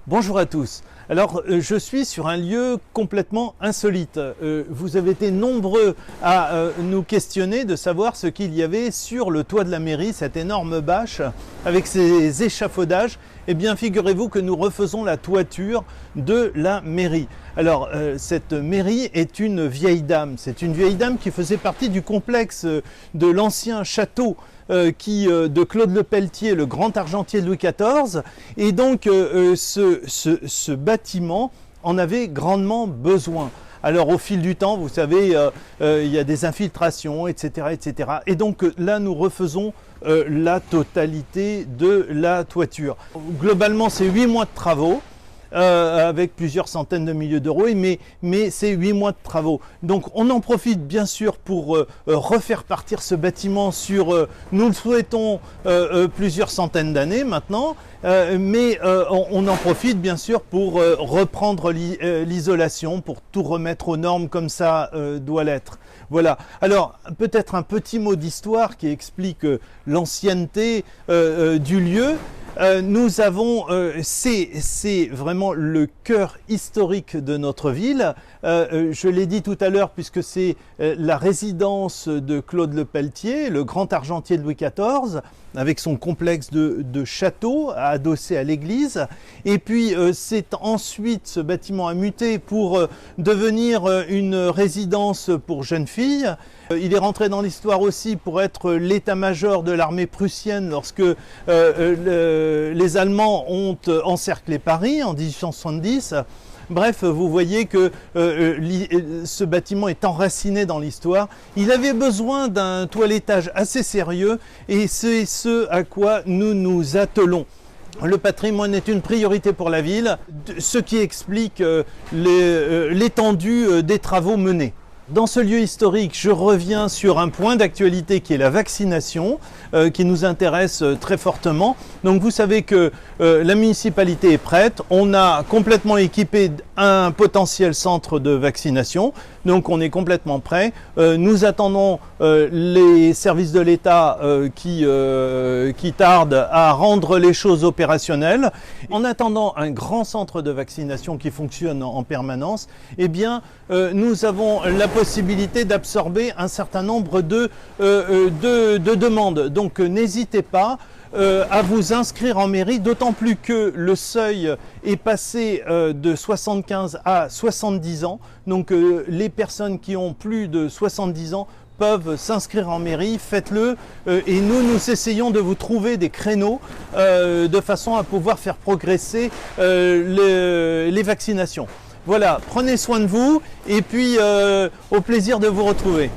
Bonjour à tous. Alors, je suis sur un lieu complètement insolite. Vous avez été nombreux à nous questionner de savoir ce qu'il y avait sur le toit de la mairie, cette énorme bâche avec ses échafaudages. Eh bien, figurez-vous que nous refaisons la toiture de la mairie. Alors, cette mairie est une vieille dame. C'est une vieille dame qui faisait partie du complexe de l'ancien château de Claude Lepelletier, le grand argentier de Louis XIV. Et donc, ce bâtiment en avait grandement besoin. Alors au fil du temps, vous savez, il y a des infiltrations, etc., etc. Et donc là, nous refaisons la totalité de la toiture. Globalement, c'est 8 mois de travaux. Avec plusieurs centaines de milliers d'euros, mais c'est 8 mois de travaux. Donc on en profite bien sûr pour refaire partir ce bâtiment sur, nous le souhaitons, plusieurs centaines d'années maintenant, mais on en profite bien sûr pour reprendre l'isolation, pour tout remettre aux normes comme ça doit l'être. Voilà. Alors peut-être un petit mot d'histoire qui explique l'ancienneté du lieu. Nous avons, c'est vraiment le cœur historique de notre ville. Je l'ai dit tout à l'heure puisque c'est la résidence de Claude Lepelletier, le grand argentier de Louis XIV, avec son complexe de château adossé à l'église. Et puis c'est ensuite ce bâtiment a muté pour devenir une résidence pour jeunes filles. Il est rentré dans l'histoire aussi pour être l'état-major de l'armée prussienne lorsque les Allemands ont encerclé Paris en 1870. Bref, vous voyez que ce bâtiment est enraciné dans l'histoire. Il avait besoin d'un toilettage assez sérieux et c'est ce à quoi nous nous attelons. Le patrimoine est une priorité pour la ville, ce qui explique l'étendue des travaux menés. Dans ce lieu historique, je reviens sur un point d'actualité qui est la vaccination, qui nous intéresse très fortement. Donc vous savez que la municipalité est prête, on a complètement équipé un potentiel centre de vaccination, donc on est complètement prêt. Nous attendons les services de l'État qui tardent à rendre les choses opérationnelles. En attendant un grand centre de vaccination qui fonctionne en permanence, eh bien nous avons la possibilité d'absorber un certain nombre de demandes. Donc n'hésitez pas à vous inscrire en mairie, d'autant plus que le seuil est passé de 75 à 70 ans. Donc les personnes qui ont plus de 70 ans peuvent s'inscrire en mairie, faites-le et nous essayons de vous trouver des créneaux de façon à pouvoir faire progresser les vaccinations. Voilà, prenez soin de vous et puis au plaisir de vous retrouver.